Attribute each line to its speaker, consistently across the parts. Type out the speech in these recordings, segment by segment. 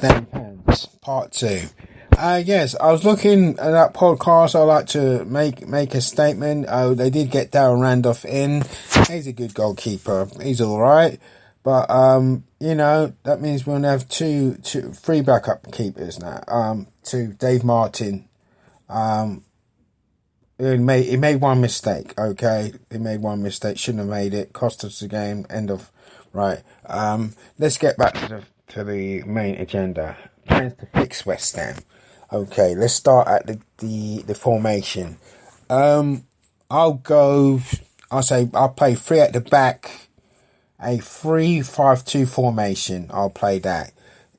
Speaker 1: West Ham fans, part 2. Yes, I was looking at that podcast. I'd like to make a statement. They did get Darren Randolph in. He's a good goalkeeper. He's all right. But, that means we're going to have three backup keepers now. Dave Martin. He made one mistake, okay? He made one mistake. Shouldn't have made it. Cost us the game. End of... Right. Let's get back to the main agenda. Plans to fix West Ham. Okay, let's start at the formation. I'll play 3 at the back, a 3-5-2 formation. I'll play that,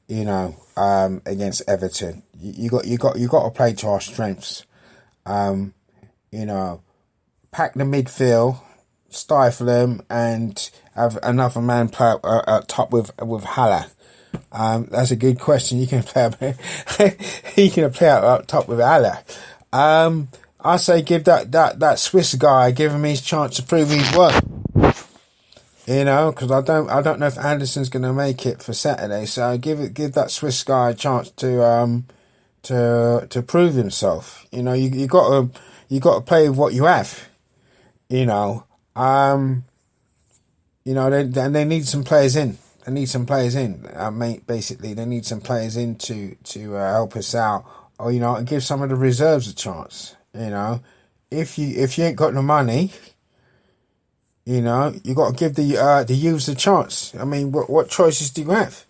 Speaker 1: against Everton. You got to play to our strengths. Pack the midfield, stifle them, and have another man play at top with Haller. That's a good question. You can play up top with Haller. I say give that Swiss guy, give him his chance to prove his worth. Because I don't know if Anderson's going to make it for Saturday. So give that Swiss guy a chance to prove himself. You got to play with what you have. They need some players in. They need some players in. Basically, they need some players in to help us out, or and give some of the reserves a chance. If you ain't got the money, you got to give the youths a chance. I mean, what choices do you have?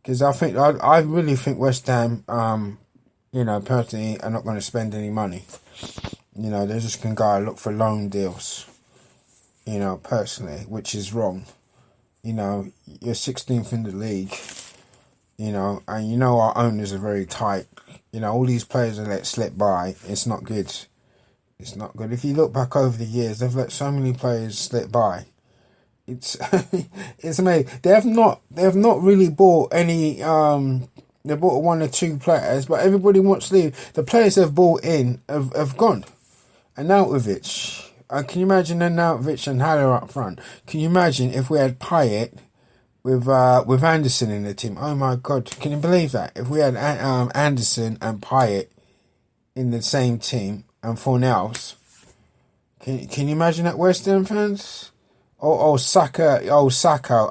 Speaker 1: Because I really think West Ham, personally, are not going to spend any money. They're just going to go and look for loan deals. Personally, which is wrong. You're 16th in the league, and our owners are very tight. All these players are let slip by. It's not good. It's not good. If you look back over the years, they've let so many players slip by. It's it's amazing. They have not really bought any. They bought 1 or 2 players, but everybody wants to leave. The players they've bought in have gone. Arnautovic. Can you imagine Arnautovic and Haller up front? Can you imagine if we had Payet with Anderson in the team? Oh my God! Can you believe that? If we had Anderson and Payet in the same team and Fornals, can you imagine that, West Ham fans? Saka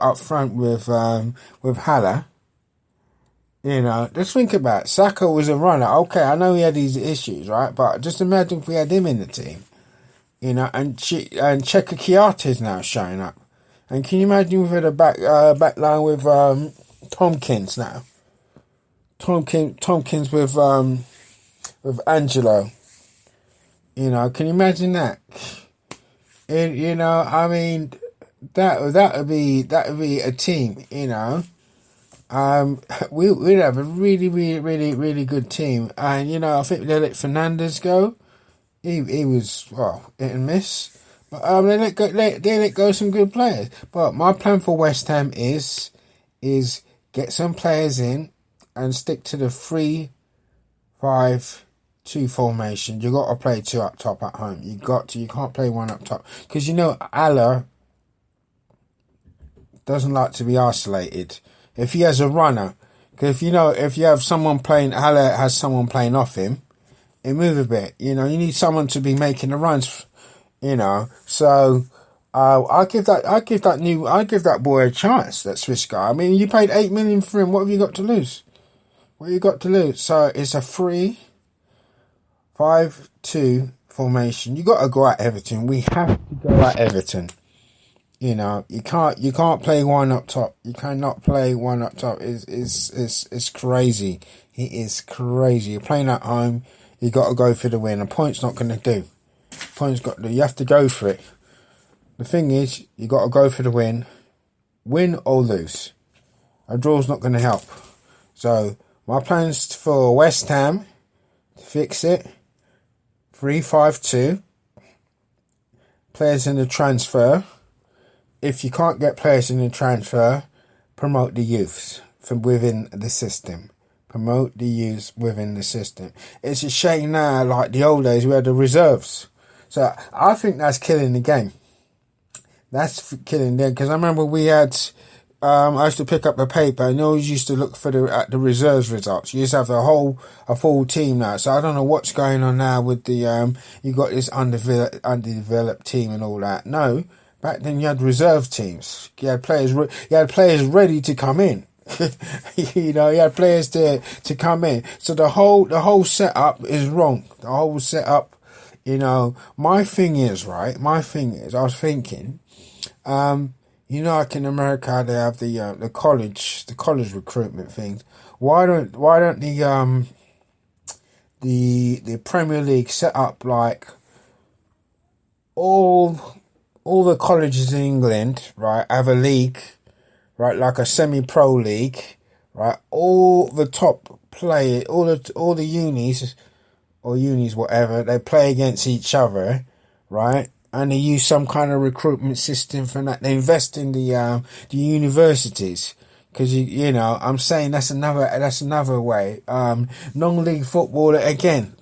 Speaker 1: up front with Haller. Just think about it. Saka was a runner. Okay, I know he had these issues, right? But just imagine if we had him in the team. And Cheka Chiarte's now showing up. And can you imagine we've had a back line with Tomkins now? Tomkins with Angelo. Can you imagine that? I mean, that would be a team. We'd have a really, really, really, really good team. And I think they let Fernandes go. He was hit and miss, but they let go some good players. But my plan for West Ham is get some players in and stick to the 3-5-2 formation. You got to play 2 up top at home. You can't play 1 up top because Haller doesn't like to be isolated. If he has a runner, because if you have someone playing, Haller has someone playing off him. It move a bit, you need someone to be making the runs, So, I give that boy a chance. That Swiss guy. I mean, you paid 8 million for him. What have you got to lose? So it's a 3-5-2 formation. You got to go at Everton. We have to go at Everton. You can't play 1 up top. You cannot play 1 up top. It's crazy. It is crazy. You're playing at home. You got to go for the win. A point's not going to do. You have to go for it. The thing is, you got to go for the win or lose. A draw's not going to help. So my plans for West Ham to fix it: 3-5-2. Players in the transfer. If you can't get players in the transfer, promote the youths from within the system. Promote the youths within the system. It's a shame now, like the old days, we had the reserves. So I think that's killing the game. That's killing them, because I remember we had I used to pick up the paper and always used to look for at the reserves results. You used to have a full team now. So I don't know what's going on now with the you got this underdeveloped team and all that. No, back then you had reserve teams. You had players ready to come in. You know, you had players to come in. So the whole setup is wrong. The whole setup, you know. My thing is, I was thinking, you know, like in America, they have the college recruitment things. Why don't the Premier League set up like all the colleges in England, right, have a league, right, like a semi-pro league, right? All the top players, all the unis whatever, they play against each other, right? And they use some kind of recruitment system for that. They invest in the universities, because you know, I'm saying that's another way. Non-league football again.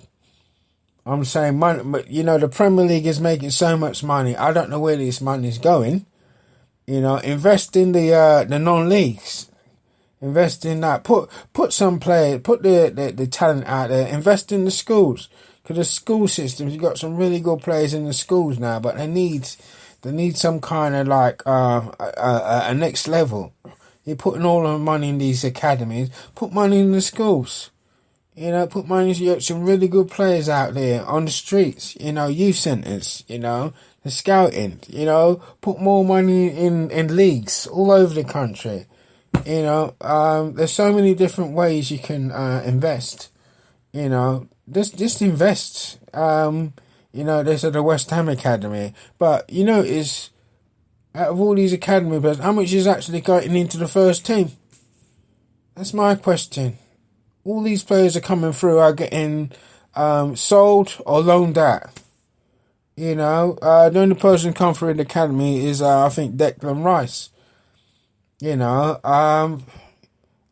Speaker 1: I'm saying money, but you know, the Premier League is making so much money. I don't know where this money is going. You know, invest in the non-leagues. Invest in that. Put some players. Put the talent out there. Invest in the schools. Because the school systems, you've got some really good players in the schools now, but they need some kind of like a next level. You're putting all the money in these academies. Put money in the schools. You know, put money. You got some really good players out there on the streets. You know, youth centres. You know, the scouting. You know, put more money in leagues all over the country. You know, there's so many different ways you can invest. You know, just invest. You know, there's the West Ham Academy, but you notice out of all these academy players, how much is actually getting into the first team? That's my question. All these players are coming through are getting sold or loaned out. You know, the only person come through in the academy is I think Declan Rice. You know, are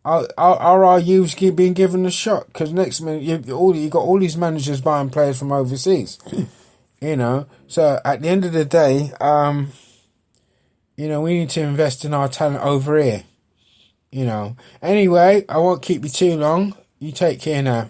Speaker 1: our youths being given a shot? Because next minute you got all these managers buying players from overseas. You know, so at the end of the day, you know, we need to invest in our talent over here. You know. Anyway, I won't keep you too long. You take care now.